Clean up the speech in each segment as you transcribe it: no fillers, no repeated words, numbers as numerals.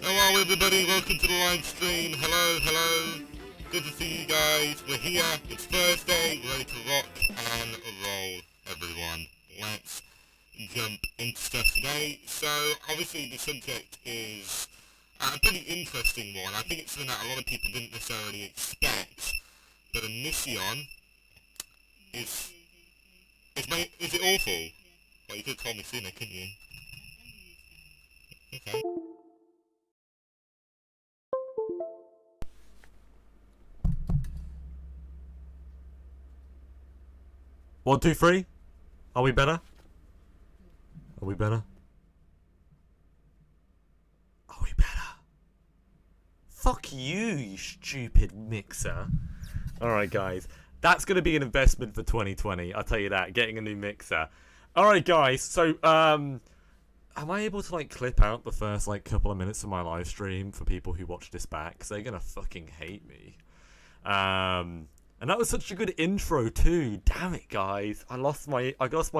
Hello everybody, welcome to the live stream. Hello. Good to see you guys. We're here, it's Thursday, we're ready to rock and roll, everyone. Let's jump into stuff today. So, obviously the subject is a pretty interesting one. I think it's something that a lot of people didn't necessarily expect. But Anision is it awful? Well, you could have told me sooner, couldn't you? Okay. One, two, three. Are we better? Are we better? Are we better? Fuck you, you stupid mixer. Alright, guys. That's going to be an investment for 2020. I'll tell you that. Getting a new mixer. Alright, guys. So, am I able to, like, clip out the first, like, couple of minutes of my live stream for people who watch this back? Because they're going to fucking hate me. And that was such a good intro too. Damn it, guys! I lost my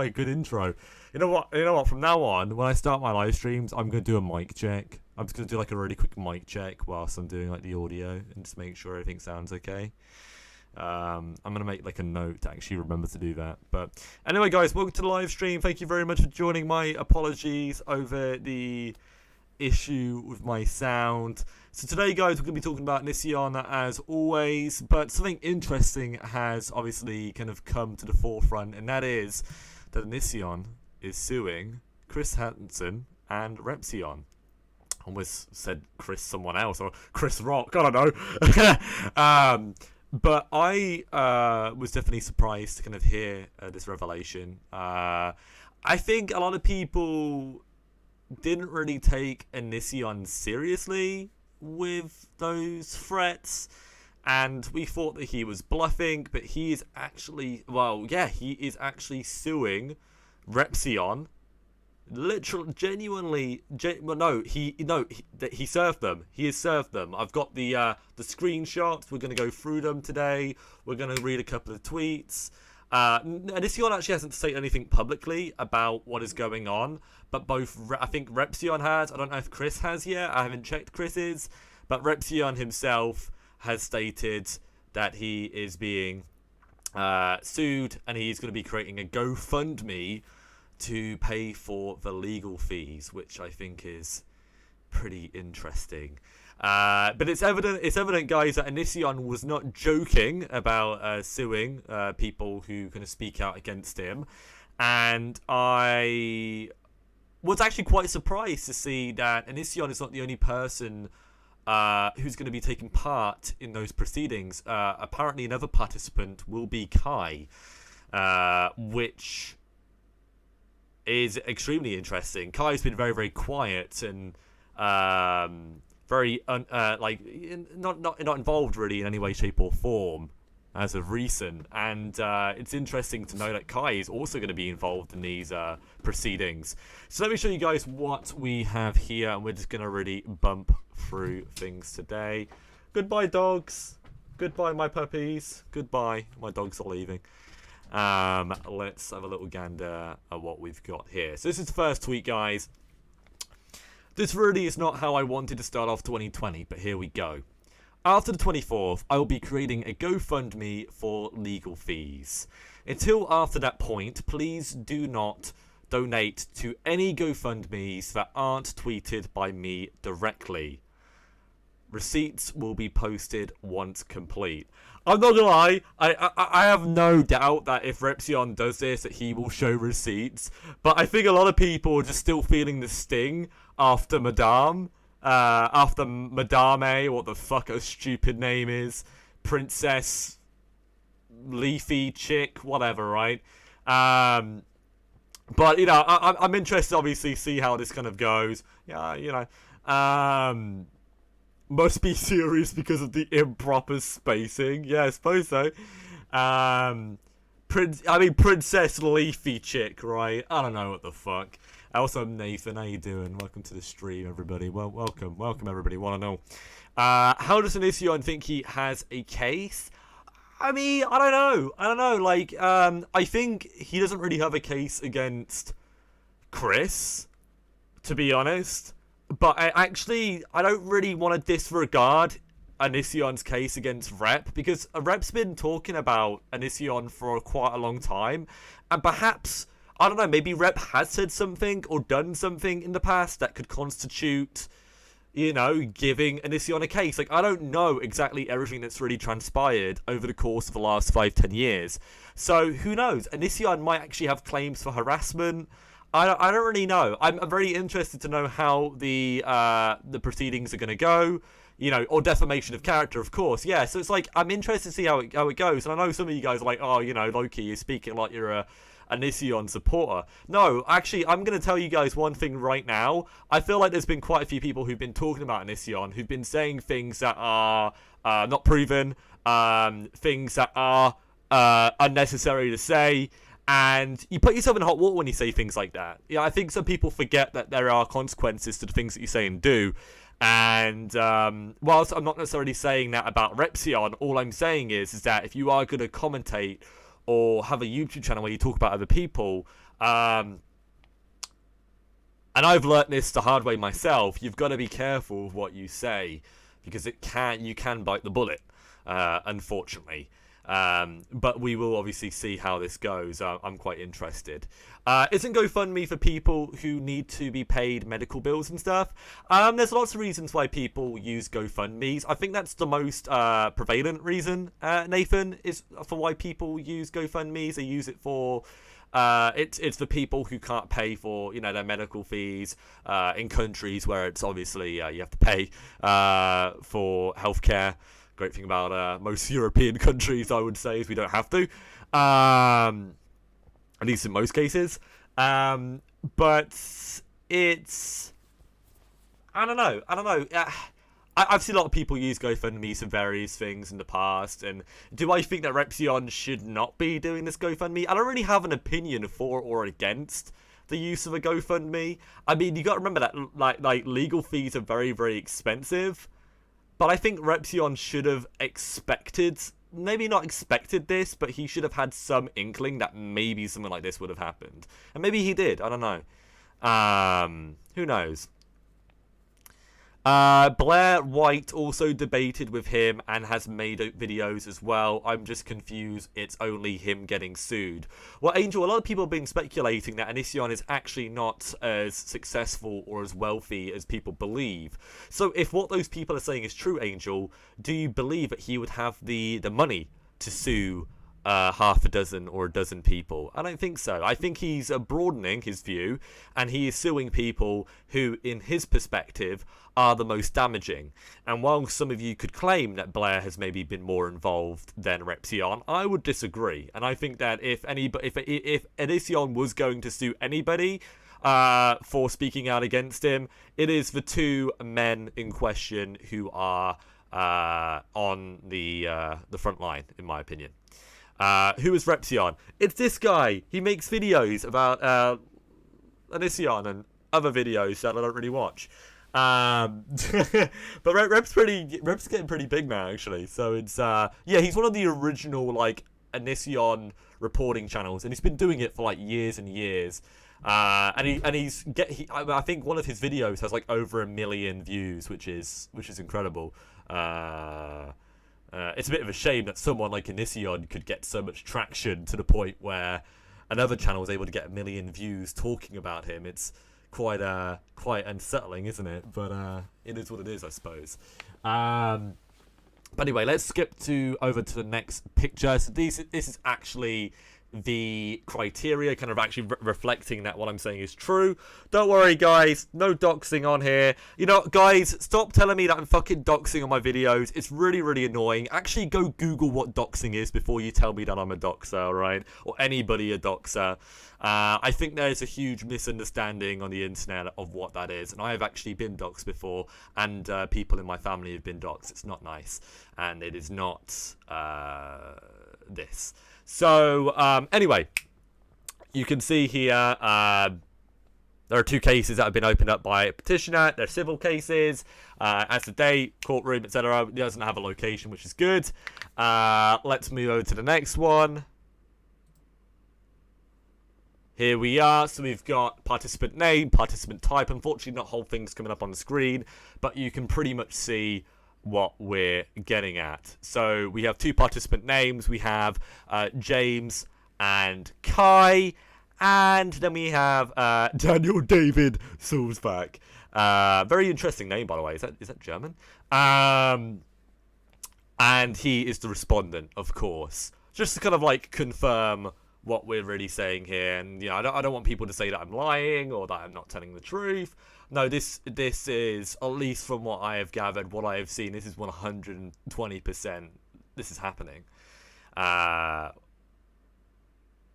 good intro. You know what? From now on, when I start my live streams, I'm gonna do a mic check. I'm just gonna do like a really quick mic check whilst I'm doing like the audio and just make sure everything sounds okay. I'm gonna make like a note to actually remember to do that. But anyway, guys, welcome to the live stream. Thank you very much for joining. My apologies over the issue with my sound. So today, guys, we're going to be talking about Anision as always, but something interesting has obviously kind of come to the forefront, and that is that Anision is suing Chris Hansen and Repzion. Almost said Chris someone else, or Chris Rock, I don't know. But I was definitely surprised to kind of hear this revelation. I think a lot of people didn't really take Anision seriously with those threats, and we thought that he was bluffing, but he is actually, he is actually suing Repzion. Literally, genuinely, he served them. He has served them. I've got the screenshots. We're going to go through them today. We're going to read a couple of tweets. Anision actually hasn't stated anything publicly about what is going on, but I think Repzion has. I don't know if Chris has yet. I haven't checked Chris's, but Repzion himself has stated that he is being sued, and he's going to be creating a GoFundMe to pay for the legal fees, which I think is pretty interesting. But it's evident, guys, that Anision was not joking about suing people who kind of speak out against him, and I was actually quite surprised to see that Anision is not the only person who's going to be taking part in those proceedings. Apparently, another participant will be Kai, which is extremely interesting. Kai's been very, very quiet and very not involved really in any way, shape or form as of recent, and it's interesting to know that Kai is also going to be involved in these proceedings. So let me show you guys what we have here, and we're just going to really bump through things today. Goodbye, dogs. Goodbye, my puppies. Goodbye, my dogs are leaving. Let's have a little gander at what we've got here. So this is the first tweet, guys. This really is not how I wanted to start off 2020, but here we go. After the 24th, I will be creating a GoFundMe for legal fees. Until after that point, please do not donate to any GoFundMes that aren't tweeted by me directly. Receipts will be posted once complete. I'm not gonna lie, I have no doubt that if Repzion does this, that he will show receipts. But I think a lot of people are just still feeling the sting after Madame, what the fuck her stupid name is, Princess Leafy Chick, whatever, right? But you know, I'm interested, obviously, to see how this kind of goes. Yeah, you know, must be serious because of the improper spacing. Yeah, I suppose so. Princess Leafy Chick, right? I don't know what the fuck. Also, Nathan, how you doing? Welcome to the stream, everybody. Well, welcome, everybody. Want to know how does Anision think he has a case? I mean, I don't know. Like, I think he doesn't really have a case against Chris, to be honest. But I don't really want to disregard Anision's case against Rep, because Rep's been talking about Anision for quite a long time, and perhaps, I don't know, maybe Rep has said something or done something in the past that could constitute, you know, giving Anision a case. Like, I don't know exactly everything that's really transpired over the course of the last 5-10 years. So, who knows? Anision might actually have claims for harassment. I don't really know. I'm very interested to know how the proceedings are going to go. You know, or defamation of character, of course. Yeah, so it's like, I'm interested to see how it goes. And I know some of you guys are like, oh, you know, Loki, you're speaking like you're a Anision supporter. No, actually, I'm going to tell you guys one thing right now. I feel like there's been quite a few people who've been talking about Anision, who've been saying things that are not proven, things that are unnecessary to say. And you put yourself in hot water when you say things like that. Yeah, I think some people forget that there are consequences to the things that you say and do. And whilst I'm not necessarily saying that about Repzion, all I'm saying is that if you are going to commentate or have a YouTube channel where you talk about other people, and I've learnt this the hard way myself, you've got to be careful with what you say, because you can bite the bullet, unfortunately. But we will obviously see how this goes. I'm quite interested. Isn't GoFundMe for people who need to be paid medical bills and stuff? There's lots of reasons why people use GoFundMes. I think that's the most prevalent reason, Nathan, is for why people use GoFundMes. They use it for it's for people who can't pay for, you know, their medical fees in countries where it's obviously you have to pay for healthcare. Great thing about most European countries, I would say, is we don't have to, at least in most cases. But it's, I don't know. I've seen a lot of people use GoFundMe for various things in the past, and do I think that Repzion should not be doing this GoFundMe? I don't really have an opinion for or against the use of a GoFundMe. I mean, you got to remember that like legal fees are very, very expensive. But I think Repzion should have maybe not expected this, but he should have had some inkling that maybe something like this would have happened. And maybe he did, I don't know. Who knows? Blair White also debated with him and has made videos as well. I'm just confused it's only him getting sued. Well, Angel, a lot of people have been speculating that Anision is actually not as successful or as wealthy as people believe. So if what those people are saying is true, Angel, do you believe that he would have the money to sue half a dozen or a dozen people? I don't think so. I think he's broadening his view, and he is suing people who, in his perspective, are the most damaging. And while some of you could claim that Blair has maybe been more involved than Repzion, I would disagree. And I think that if Anision was going to sue anybody for speaking out against him, it is the two men in question who are on the front line, in my opinion. Who is Repzion? It's this guy. He makes videos about Anision and other videos that I don't really watch. But Rep's getting pretty big now, actually. So it's yeah, he's one of the original like Anision reporting channels, and he's been doing it for like years and years. I think one of his videos has like over 1 million views, which is incredible. It's a bit of a shame that someone like Anision could get so much traction to the point where another channel was able to get 1 million views talking about him. It's quite unsettling, isn't it? But it is what it is, I suppose. But anyway, let's skip over to the next picture. So this is actually the criteria, kind of actually reflecting that what I'm saying is true. Don't worry, guys, no doxing on here. You know, guys, stop telling me that I'm fucking doxing on my videos. It's really, really annoying. Actually, go Google what doxing is before you tell me that I'm a doxer, alright? Or anybody a doxer. I think there's a huge misunderstanding on the internet of what that is, and I have actually been doxed before, and people in my family have been doxed. It's not nice, and it is not this. So, anyway, you can see here, there are 2 cases that have been opened up by a petitioner. They're civil cases, as a date, courtroom, etc. It doesn't have a location, which is good. Let's move over to the next one. here we are. So we've got participant name, participant type. Unfortunately, not whole thing's coming up on the screen, but you can pretty much see what we're getting at. So we have 2 participant names. We have James and Kai, and then we have Daniel David Sulzbach. Very interesting name, by the way. Is that German? And he is the respondent, of course, just to kind of like confirm what we're really saying here. And I don't want people to say that I'm lying or that I'm not telling the truth. No, this is, at least from what I have gathered, what I have seen, this is 120%. This is happening.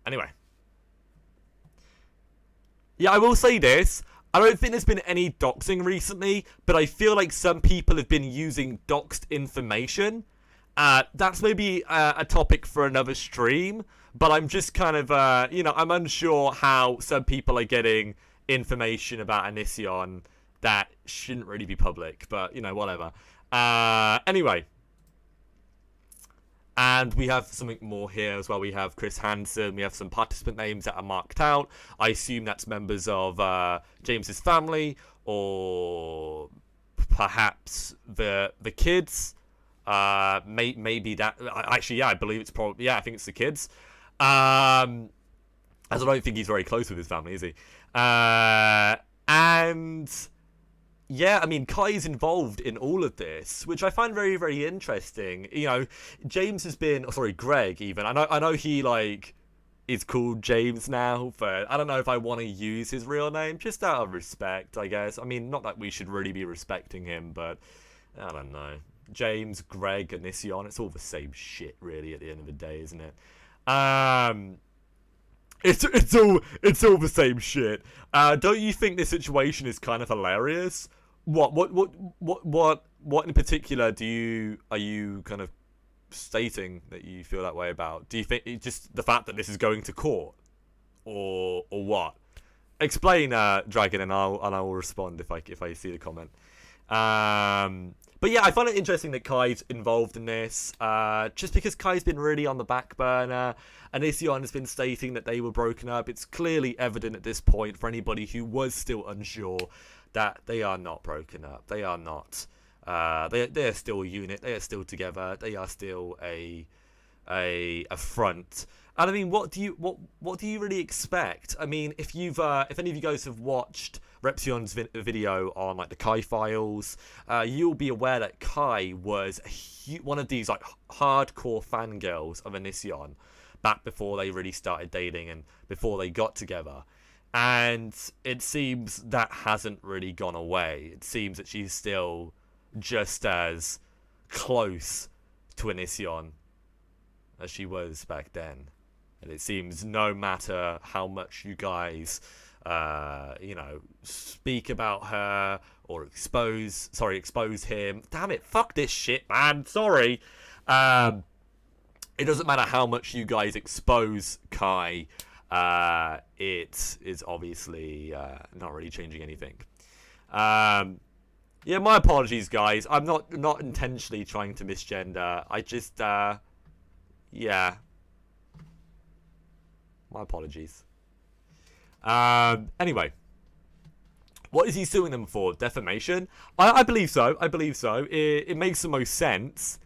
Anyway. Yeah, I will say this. I don't think there's been any doxing recently, but I feel like some people have been using doxed information. That's maybe a topic for another stream, but I'm just kind of, I'm unsure how some people are getting information about Anision that shouldn't really be public, but, whatever. Anyway. And we have something more here as well. We have Chris Hansen. We have some participant names that are marked out. I assume that's members of James's family, or perhaps the kids. Maybe that. Actually, yeah, I believe it's probably. Yeah, I think it's the kids. As I don't think he's very close with his family, is he? And yeah, I mean, Kai's involved in all of this, which I find very, very interesting. James has been, Greg even. I know he is called James now, but I don't know if I want to use his real name, just out of respect, I guess. I mean, not that we should really be respecting him, but I don't know. James, Greg, Anision, it's all the same shit, really, at the end of the day, isn't it? It's all the same shit. Don't you think this situation is kind of hilarious? What in particular are you kind of stating that you feel that way about? Do you think it's just the fact that this is going to court, or what? Explain, Dragon, and I will respond if I see the comment. But yeah, I find it interesting that Kai's involved in this, just because Kai's been really on the back burner, and Anision has been stating that they were broken up. It's clearly evident at this point for anybody who was still unsure that they are not broken up. They are not. They are still a unit. They are still together. They are still a front. And I mean, what do you really expect? I mean, if any of you guys have watched Repzion's video on the Kai files, you'll be aware that Kai was one of these hardcore fangirls of Anision back before they really started dating and before they got together. And it seems that hasn't really gone away. It seems that she's still just as close to Anision as she was back then. And it seems no matter how much you guys, speak about her or expose him. Damn it, fuck this shit, man. Sorry. It doesn't matter how much you guys expose Kai. It is obviously not really changing anything. Yeah, my apologies, guys. I'm not intentionally trying to misgender. I just, yeah. My apologies. Anyway. What is he suing them for? Defamation? I believe so. It makes the most sense.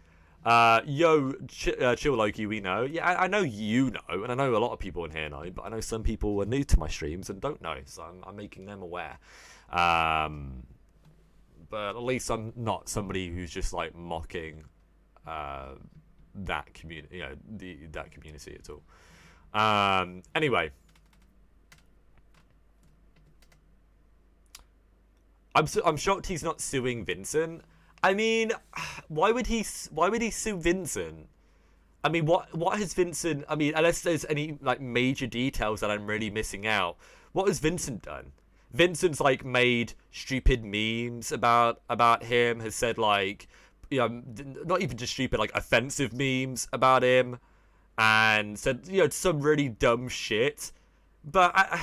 Chill Loki, we know. Yeah, I know you know, and I know a lot of people in here know, but I know some people are new to my streams and don't know, so I'm making them aware. But at least I'm not somebody who's just mocking that community, that community at all. Anyway, I'm shocked he's not suing Vincent. I mean, why would he sue Vincent? I mean, what has Vincent? I mean, unless there's any major details that I'm really missing out, what has Vincent done? Vincent's made stupid memes about him. Has said not even just stupid, offensive memes about him, and said some really dumb shit. But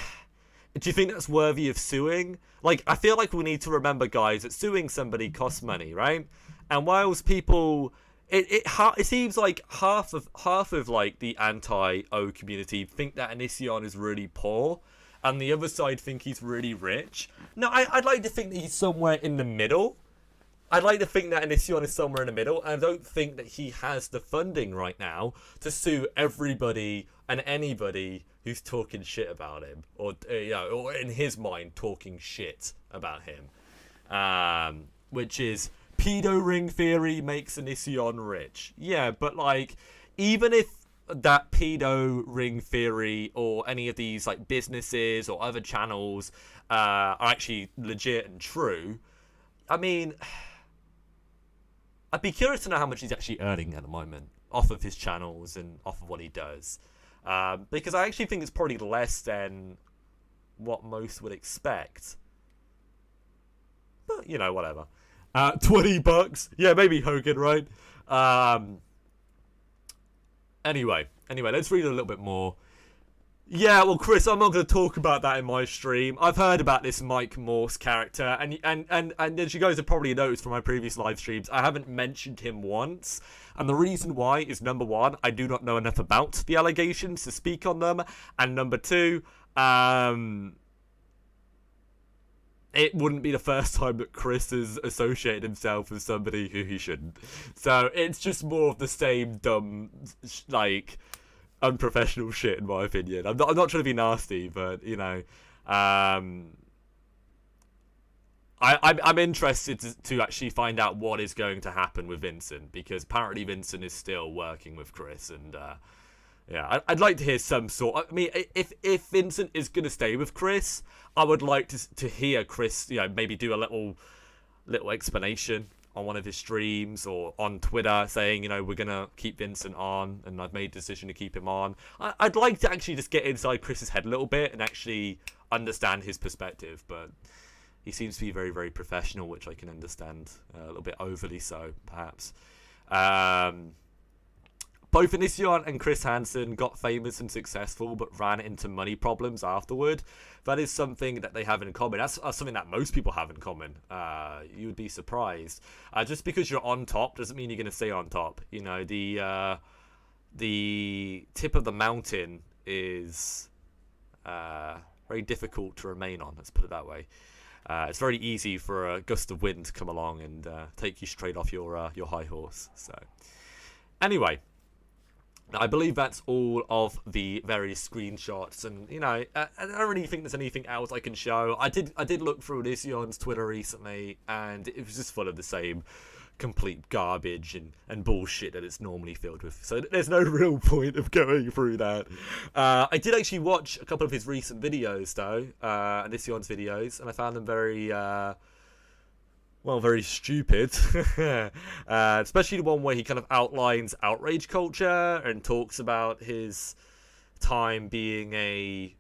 do you think that's worthy of suing? I feel like we need to remember, guys, that suing somebody costs money, right? And whilst people, it seems like half of like the anti-O community think that Anision is really poor, and the other side think he's really rich. No, I'd like to think that he's somewhere in the middle. I'd like to think that Anision is somewhere in the middle, and I don't think that he has the funding right now to sue everybody and anybody who's talking shit about him, or or in his mind talking shit about him, which is pedo ring theory makes Anision rich. Yeah, but like, even if that pedo ring theory or any of these like businesses or other channels are actually legit and true, I mean, I'd be curious to know how much he's actually earning at the moment off of his channels and off of what he does, because I actually think it's probably less than what most would expect. But whatever. $20. Yeah, maybe Hogan, right? Anyway, let's read a little bit more. Yeah, well, Chris, I'm not going to talk about that in my stream. I've heard about this Mike Morse character, and as you guys have probably noticed from my previous live streams, I haven't mentioned him once. And the reason why is, number one, I do not know enough about the allegations to speak on them, and number two, it wouldn't be the first time that Chris has associated himself with somebody who he shouldn't. So it's just more of the same dumb, like, unprofessional shit, in my opinion. I'm not trying to be nasty, but I'm interested to actually find out what is going to happen with Vincent, because apparently Vincent is still working with Chris, and yeah, I'd like to hear some sort. I mean, if Vincent is going to stay with Chris, I would like to hear Chris, maybe do a little explanation on one of his streams or on Twitter saying, we're going to keep Vincent on, and I've made a decision to keep him on. I'd like to actually just get inside Chris's head a little bit and actually understand his perspective, but he seems to be very, very professional, which I can understand, a little bit overly so, perhaps. Both Anision and Chris Hansen got famous and successful, but ran into money problems afterward. That is something that they have in common. That's something that most people have in common. You would be surprised. Just because you're on top doesn't mean you're going to stay on top. The tip of the mountain is very difficult to remain on. Let's put it that way. It's very easy for a gust of wind to come along and take you straight off your high horse. So, anyway. I believe that's all of the various screenshots, and I don't really think there's anything else I can show. I did look through Anision's Twitter recently, and it was just full of the same complete garbage and bullshit that it's normally filled with. So there's no real point of going through that. I did actually watch a couple of his recent videos though, Anision's videos, and I found them very very stupid. Especially the one where he kind of outlines outrage culture and talks about his time being a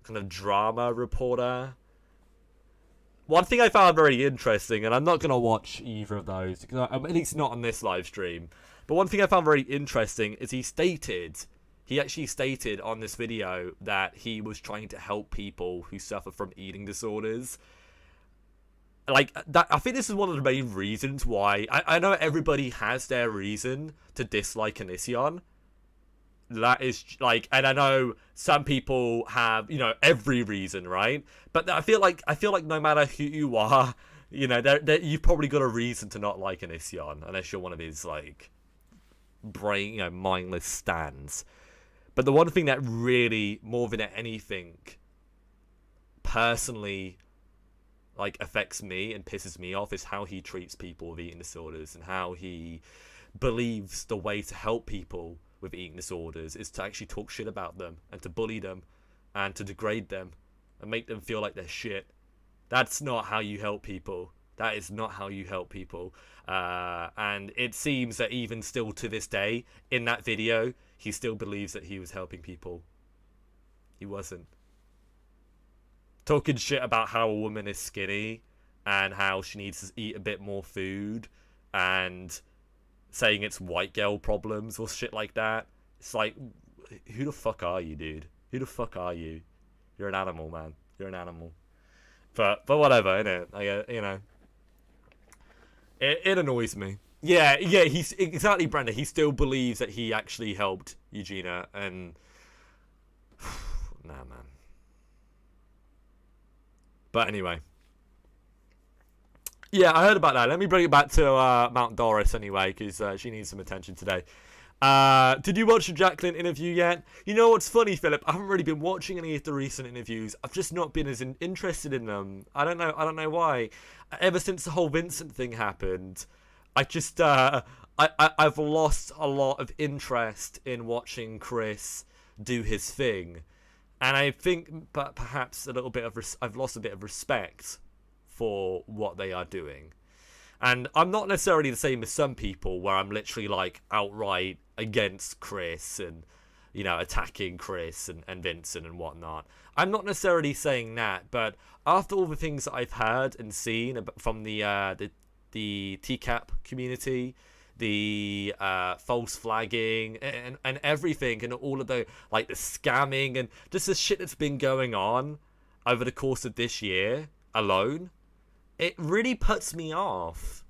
kind of drama reporter. One thing I found very interesting, and I'm not going to watch either of those, because at least not on this live stream, but one thing I found very interesting is he actually stated on this video that he was trying to help people who suffer from eating disorders. Like that, I think this is one of the main reasons why I know everybody has their reason to dislike Anision. That is like, and I know some people have every reason, right? But I feel like no matter who you are, you've probably got a reason to not like Anision, unless you're one of his like mindless stands. But the one thing that really, more than anything, personally affects me and pisses me off is how he treats people with eating disorders, and how he believes the way to help people with eating disorders is to actually talk shit about them and to bully them and to degrade them and make them feel like they're shit. That's not how you help people. That is not how you help people. And it seems that even still to this day, in that video, he still believes that he was helping people. He wasn't. Talking shit about how a woman is skinny and how she needs to eat a bit more food, and saying it's white girl problems or shit like that. It's like, who the fuck are you, dude? Who the fuck are you? You're an animal, man. You're an animal. But whatever, innit? It annoys me. Yeah, he's exactly, Brenda. He still believes that he actually helped Eugenia, and nah, man. But anyway, yeah, I heard about that. Let me bring it back to Mount Doris anyway, because she needs some attention today. Did you watch the Jacqueline interview yet? You know what's funny, Philip? I haven't really been watching any of the recent interviews. I've just not been as interested in them. I don't know why. Ever since the whole Vincent thing happened, I just I've lost a lot of interest in watching Chris do his thing, and I think, but perhaps a little bit of I've lost a bit of respect for what they are doing. And I'm not necessarily the same as some people where I'm literally like outright against Chris and, you know, attacking Chris and Vincent and whatnot. I'm not necessarily saying that, but after all the things that I've heard and seen from the TCAP community, the false flagging and everything, and all of the, like, the scamming and just the shit that's been going on over the course of this year alone, it really puts me off,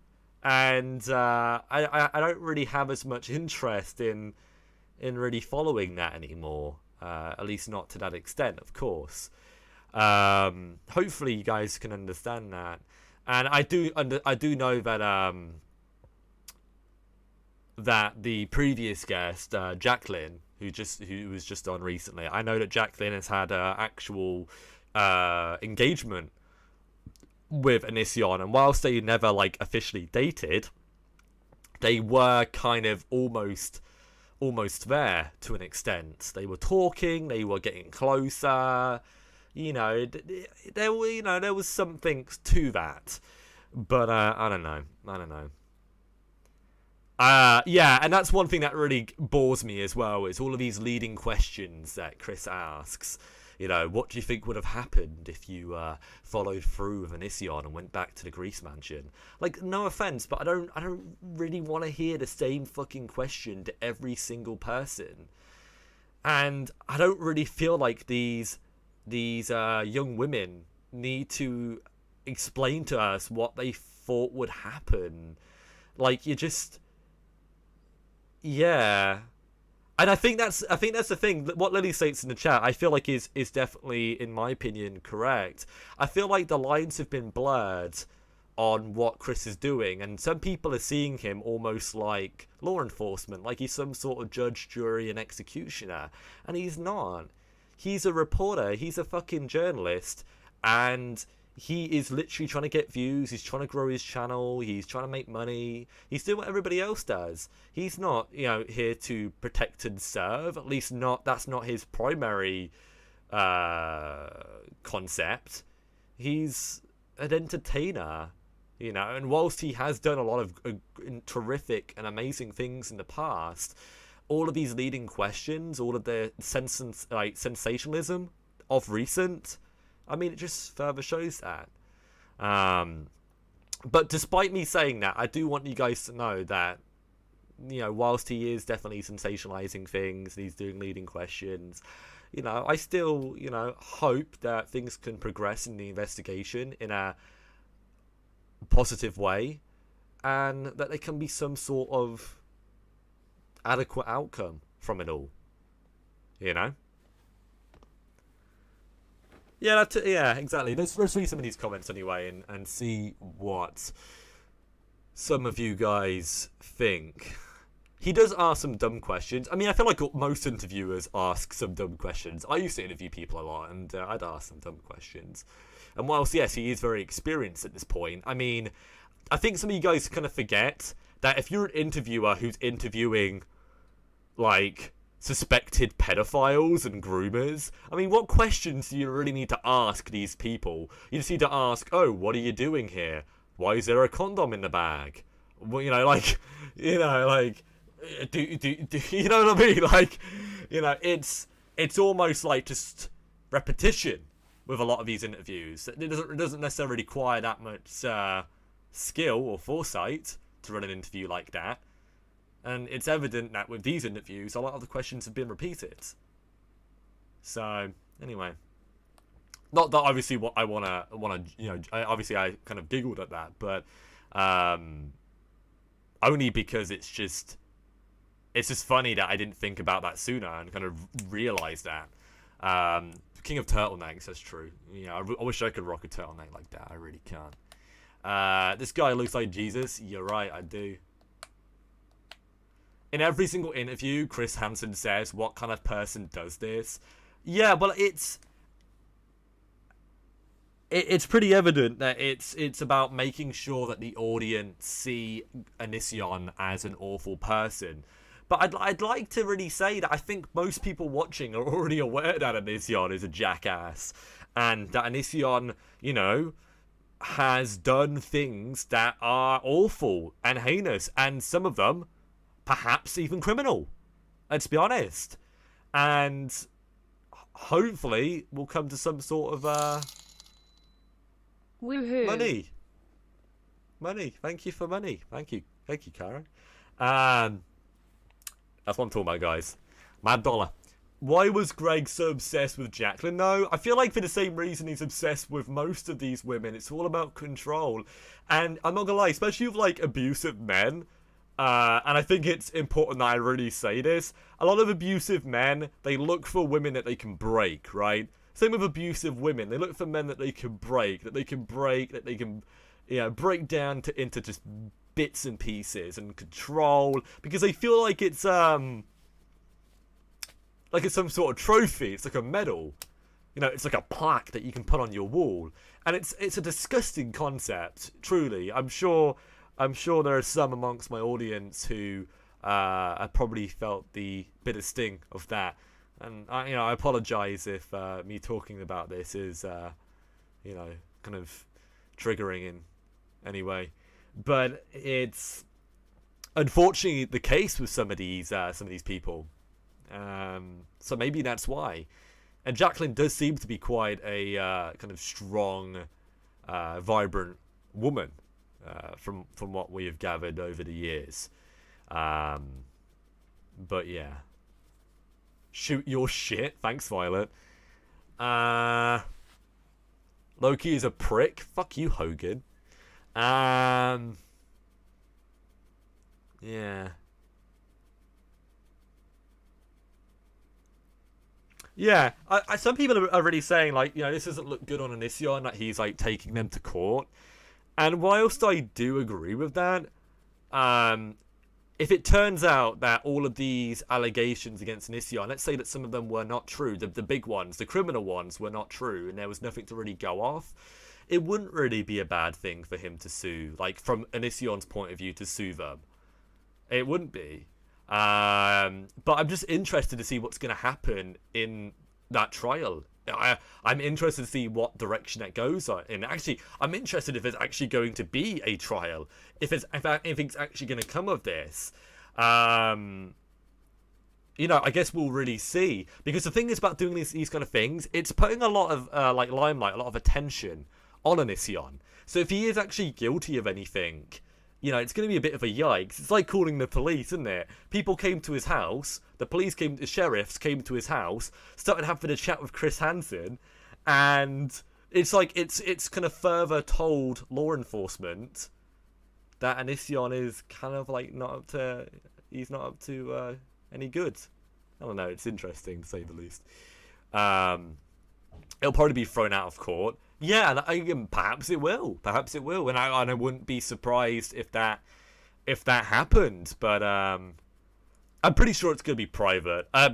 and I don't really have as much interest in really following that anymore. At least not to that extent, of course. Hopefully, you guys can understand that, and I do know that that the previous guest, Jacqueline, who was just on recently, I know that Jacqueline has had actual engagement with Anision, and whilst they never like officially dated, they were kind of almost there to an extent. They were talking, they were getting closer, you know, there was something to that, but I don't know. Yeah, and that's one thing that really bores me as well, is all of these leading questions that Chris asks. You know, what do you think would have happened if you followed through with Anision and went back to the Greece mansion? Like, no offense, but I don't really want to hear the same fucking question to every single person. And I don't really feel like these young women need to explain to us what they thought would happen. Like, you just, yeah. And I think that's the thing. What Lily states in the chat, I feel like is definitely, in my opinion, correct. I feel like the lines have been blurred on what Chris is doing, and some people are seeing him almost like law enforcement, like he's some sort of judge, jury, and executioner, and he's not. He's a reporter. He's a fucking journalist, and he is literally trying to get views. He's trying to grow his channel. He's trying to make money. He's doing what everybody else does. He's not, you know, here to protect and serve. At least not. That's not his primary concept. He's an entertainer, you know. And whilst he has done a lot of terrific and amazing things in the past, all of these leading questions, all of the sensationalism of recent, I mean, it just further shows that. But despite me saying that, I do want you guys to know that, you know, whilst he is definitely sensationalizing things, and he's doing leading questions, you know, I still, you know, hope that things can progress in the investigation in a positive way, and that there can be some sort of adequate outcome from it all, you know? Yeah, yeah, exactly. Let's read some of these comments anyway and see what some of you guys think. He does ask some dumb questions. I mean, I feel like most interviewers ask some dumb questions. I used to interview people a lot, and I'd ask some dumb questions. And whilst, yes, he is very experienced at this point, I mean, I think some of you guys kind of forget that if you're an interviewer who's interviewing, like, suspected pedophiles and groomers, I mean, what questions do you really need to ask these people? You just need to ask, oh, what are you doing here? Why is there a condom in the bag? Well, you know, like, you know, like, do you know what I mean? Like, you know, it's almost like just repetition with a lot of these interviews. It doesn't necessarily require that much skill or foresight to run an interview like that. And it's evident that with these interviews, a lot of the questions have been repeated. So, anyway. Not that obviously what I wanna, you know, obviously I kind of giggled at that, but I only because it's just funny that I didn't think about that sooner and kind of realize that. King of turtlenecks, that's true. Yeah, I wish I could rock a turtleneck like that. I really can't. This guy looks like Jesus. You're right, I do. In every single interview, Chris Hansen says, what kind of person does this? Yeah, well, it's pretty evident that it's about making sure that the audience see Anision as an awful person. But I'd like to really say that I think most people watching are already aware that Anision is a jackass. And that Anision, you know, has done things that are awful and heinous. And some of them, perhaps even criminal. Let's be honest. And hopefully we'll come to some sort of woohoo. Money. Thank you for money. Thank you, Karen. That's what I'm talking about, guys. Mad dollar. Why was Greg so obsessed with Jacqueline? No, I feel like for the same reason he's obsessed with most of these women. It's all about control. And I'm not gonna lie, especially with like abusive men, and I think it's important that I really say this. A lot of abusive men, they look for women that they can break, right? Same with abusive women. They look for men that they can break, break down into just bits and pieces and control, because they feel like it's some sort of trophy. It's like a medal, you know, it's like a plaque that you can put on your wall, and it's a disgusting concept. Truly, I'm sure there are some amongst my audience who have probably felt the bitter sting of that, and I apologize if me talking about this is kind of triggering in any way. But it's unfortunately the case with some of these people. So maybe that's why. And Jacqueline does seem to be quite a kind of strong, vibrant woman, from what we have gathered over the years. But yeah. Shoot your shit. Thanks, Violet. Loki is a prick. Fuck you, Hogan. Yeah. Yeah, some people are really saying, like, this doesn't look good on Anision, that he's, like, taking them to court. And whilst I do agree with that, if it turns out that all of these allegations against Anision, let's say that some of them were not true, the big ones, the criminal ones were not true, and there was nothing to really go off, it wouldn't really be a bad thing for him to sue, like, from Anision's point of view, to sue them. It wouldn't be. But I'm just interested to see what's going to happen in that trial. I'm interested to see what direction it goes in. Actually, I'm interested if it's actually going to be a trial. If anything's actually going to come of this. I guess we'll really see. Because the thing is about doing these kind of things, it's putting a lot of limelight, a lot of attention on Anision. So if he is actually guilty of anything, it's going to be a bit of a yikes. It's like calling the police, isn't it? People came to his house, the sheriffs came to his house, started having a chat with Chris Hansen, and it's like, it's kind of further told law enforcement that Anision is kind of like he's not up to any good. I don't know, it's interesting to say the least. It'll probably be thrown out of court. Yeah, perhaps it will. And I wouldn't be surprised if that happened. But I'm pretty sure it's going to be private. I'm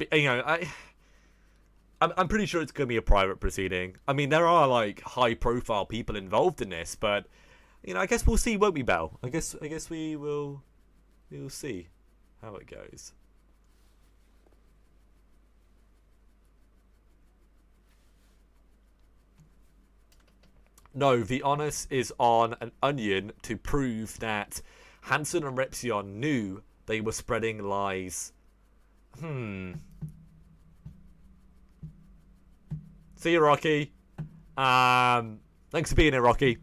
pretty sure it's going to be a private proceeding. I mean, there are like high-profile people involved in this, but I guess we'll see, won't we, Belle? I guess we will see how it goes. No, the onus is on an Onion to prove that Hanson and Repzion knew they were spreading lies. See you, Rocky. Thanks for being here, Rocky.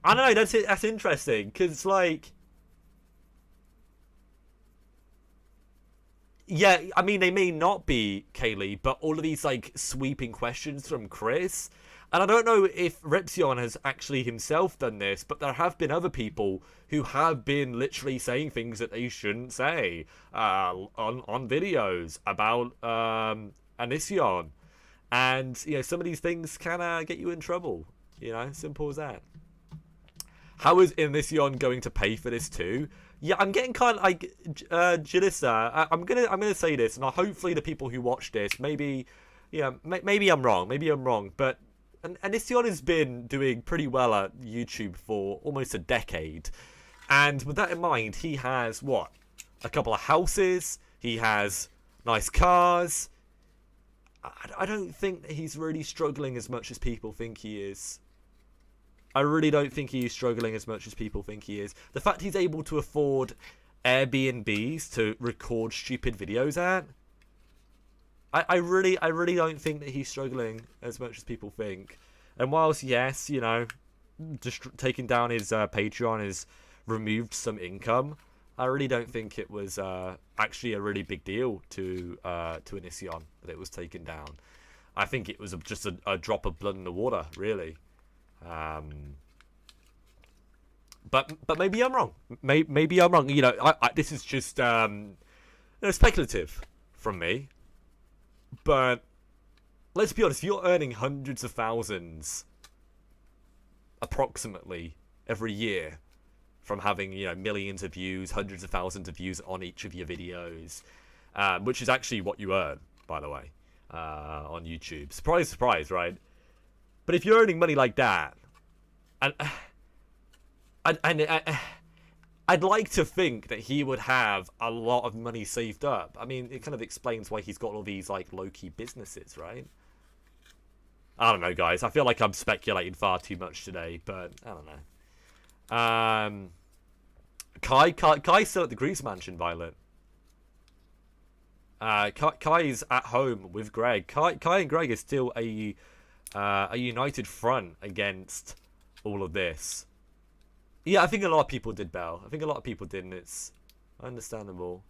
I don't know, that's interesting, because, like... Yeah, I mean, they may not be, Kaylee, but all of these, like, sweeping questions from Chris... And I don't know if Repzion has actually himself done this, but there have been other people who have been literally saying things that they shouldn't say on videos about Anision. And, you know, some of these things can get you in trouble. You know, simple as that. How is Anision going to pay for this too? Yeah, I'm getting kind of like Jalissa. I'm gonna say this, and hopefully the people who watch this, maybe I'm wrong, but Anision has been doing pretty well at YouTube for almost a decade, and with that in mind, he has a couple of houses, he has nice cars. I don't think that he's really struggling as much as people think he is. I really don't think he's struggling as much as people think he is. The fact he's able to afford Airbnbs to record stupid videos at, I really don't think that he's struggling as much as people think. And whilst, yes, you know, just taking down his Patreon has removed some income, I really don't think it was actually a really big deal to Anision that it was taken down. I think it was just a drop of blood in the water, really. But maybe I'm wrong. Maybe I'm wrong. You know, this is just speculative from me. But let's be honest, you're earning hundreds of thousands approximately every year from having, you know, millions of views, hundreds of thousands of views on each of your videos, which is actually what you earn, by the way, on YouTube. Surprise, surprise, right? But if you're earning money like that, and I'd like to think that he would have a lot of money saved up. I mean, it kind of explains why he's got all these, like, low-key businesses, right? I don't know, guys. I feel like I'm speculating far too much today, but I don't know. Kai's still at the Grease Mansion, Violet. Kai's at home with Greg. Kai and Greg is still a united front against all of this. Yeah, I think a lot of people did, Belle. I think a lot of people did, and it's understandable.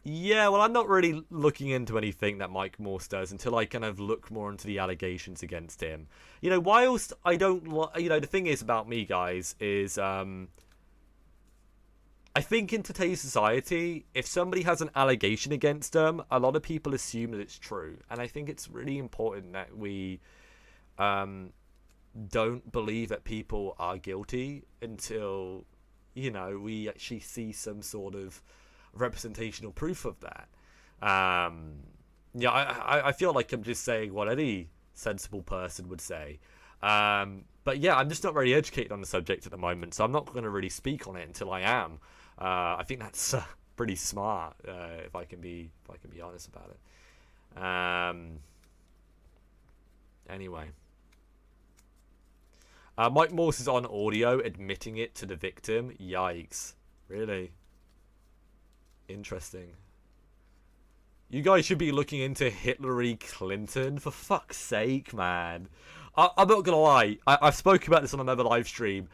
Yeah, well, I'm not really looking into anything that Mike Morse does until I kind of look more into the allegations against him. You know, whilst I don't... You know, the thing is about me, guys, is... I think in today's society, if somebody has an allegation against them, a lot of people assume that it's true. And I think it's really important that we... don't believe that people are guilty until, you know, we actually see some sort of representational proof of that. Yeah, I feel like I'm just saying what any sensible person would say. But yeah, I'm just not very educated on the subject at the moment, so I'm not going to really speak on it until I am. I think that's pretty smart, if I can be honest about it. Anyway. Mike Morse is on audio admitting it to the victim. Yikes. Really? Interesting. You guys should be looking into Hillary Clinton. For fuck's sake, man. I'm not gonna lie. I've spoken about this on another live stream.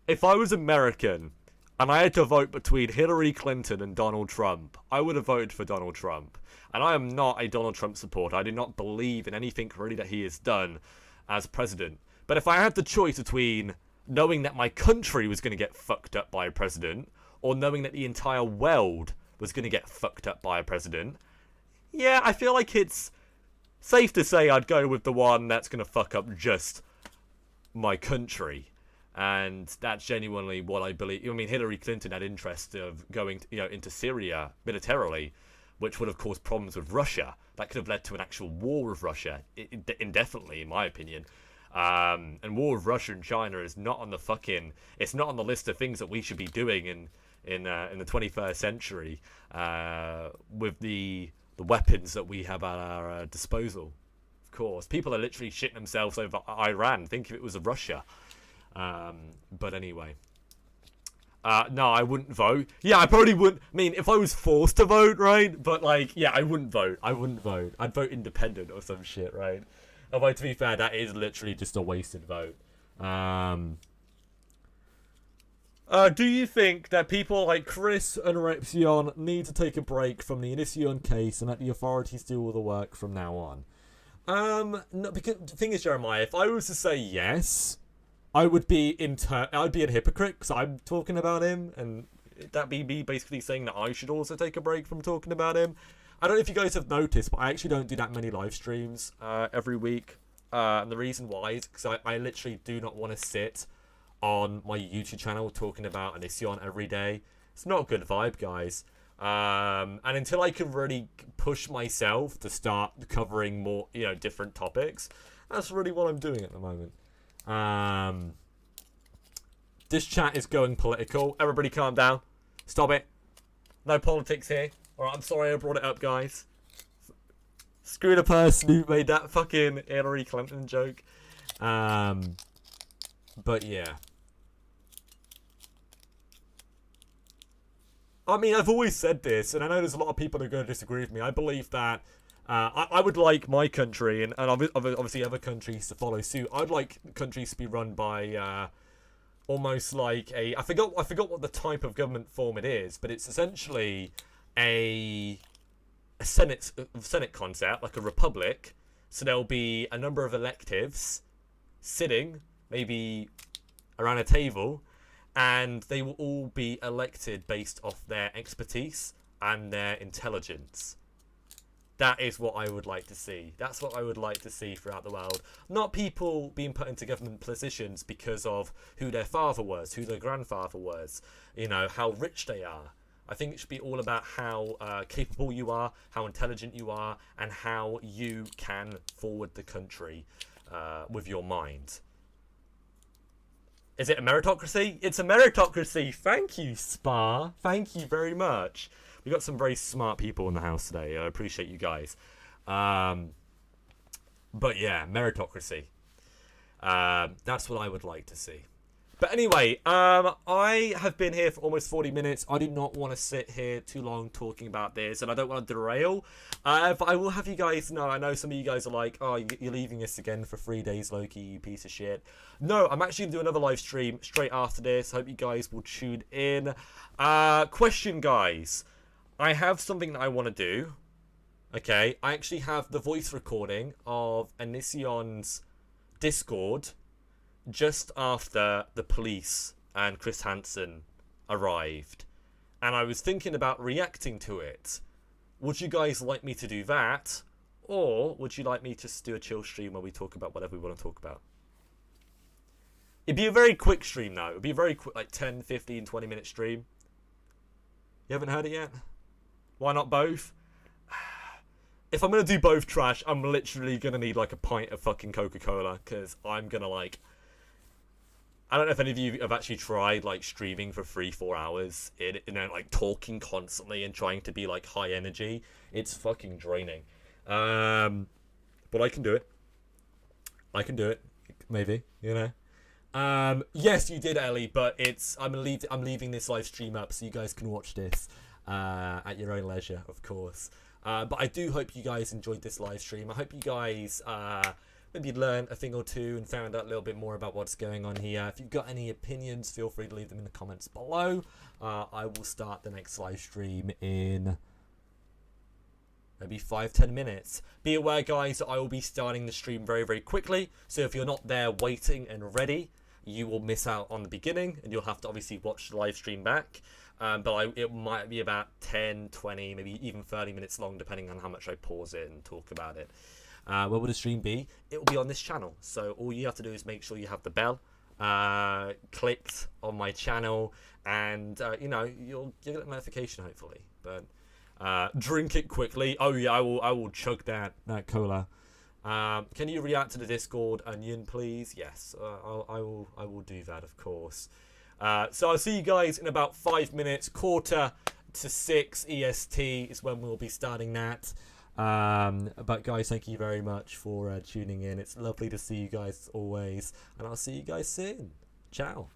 If I was American and I had to vote between Hillary Clinton and Donald Trump, I would have voted for Donald Trump. And I am not a Donald Trump supporter. I do not believe in anything really that he has done as president. But if I had the choice between knowing that my country was going to get fucked up by a president or knowing that the entire world was going to get fucked up by a president, yeah, I feel like it's safe to say I'd go with the one that's going to fuck up just my country. And that's genuinely what I believe. I mean, Hillary Clinton had interest of going, into Syria militarily, which would have caused problems with Russia. That could have led to an actual war with Russia, indefinitely, in my opinion. And war with Russia and China is not on the it's not on the list of things that we should be doing in the 21st century with the weapons that we have at our disposal. Of course, people are literally shitting themselves over Iran. Think if it was Russia. But anyway. No, I wouldn't vote. Yeah, I probably wouldn't. I mean, if I was forced to vote, right? But, yeah, I wouldn't vote. I'd vote independent or some shit, right? Although, to be fair, that is literally just a wasted vote. Do you think that people like Chris and Repzion need to take a break from the Anision case and let the authorities do all the work from now on? No, because the thing is, Jeremiah, if I was to say yes, I would be I'd be a hypocrite because I'm talking about him, and that'd be me basically saying that I should also take a break from talking about him. I don't know if you guys have noticed, but I actually don't do that many live streams every week. And the reason why is because I literally do not want to sit on my YouTube channel talking about Anision every day. It's not a good vibe, guys. And until I can really push myself to start covering more, different topics, that's really what I'm doing at the moment. This chat is going political. Everybody calm down. Stop it. No politics here. Alright, I'm sorry I brought it up, guys. Screw the person who made that fucking Hillary Clinton joke. But yeah. I mean, I've always said this, and I know there's a lot of people who are going to disagree with me. I believe that I would like my country, and obviously other countries to follow suit. I'd like countries to be run by almost like I forgot what the type of government form it is, but it's essentially a Senate concept, like a republic. So there'll be a number of electives sitting, maybe around a table, and they will all be elected based off their expertise and their intelligence. That is what I would like to see. That's what I would like to see throughout the world. Not people being put into government positions because of who their father was, who their grandfather was, how rich they are. I think it should be all about how capable you are, how intelligent you are, and how you can forward the country with your mind. Is it a meritocracy? It's a meritocracy. Thank you, Spa. Thank you very much. We got some very smart people in the house today. I appreciate you guys. But yeah, meritocracy. That's what I would like to see. But anyway, I have been here for almost 40 minutes. I do not want to sit here too long talking about this, and I don't want to derail. But I will have you guys know, I know some of you guys are like, oh, you're leaving us again for 3 days, Loki, you piece of shit. No, I'm actually going to do another live stream straight after this. Hope you guys will tune in. Question, guys. I have something that I want to do. Okay, I actually have the voice recording of Anision's Discord just after the police and Chris Hansen arrived, and I was thinking about reacting to it. Would you guys like me to do that, or would you like me to just do a chill stream where we talk about whatever we want to talk about? It'd be a very quick stream though. It'd be a very quick, like 10, 15, 20 minute stream. You haven't heard it yet? Why not both? If I'm going to do both trash, I'm literally going to need like a pint of fucking Coca-Cola, because I'm going to like... I don't know if any of you have actually tried like streaming for 3-4 hours like talking constantly and trying to be like high energy. It's fucking draining. But I can do it. Maybe, yes, you did, Ellie, but I'm leaving this live stream up so you guys can watch this at your own leisure, of course. But I do hope you guys enjoyed this live stream. I hope you guys maybe learned a thing or two and found out a little bit more about what's going on here. If you've got any opinions, feel free to leave them in the comments below. I will start the next live stream in maybe 5-10 minutes. Be aware, guys, that I will be starting the stream very, very quickly. So if you're not there waiting and ready, you will miss out on the beginning, and you'll have to obviously watch the live stream back. But it might be about 10, 20, maybe even 30 minutes long, depending on how much I pause it and talk about it. Where will the stream be? It will be on this channel. So all you have to do is make sure you have the bell clicked on my channel, and you'll get a notification hopefully. But drink it quickly. Oh yeah, I will chug that cola. Can you react to the Discord Onion, please? Yes, I will do that, of course. So I'll see you guys in about 5 minutes. 5:45 EST is when we'll be starting that. But guys, thank you very much for tuning in. It's lovely to see you guys as always, and I'll see you guys soon. Ciao.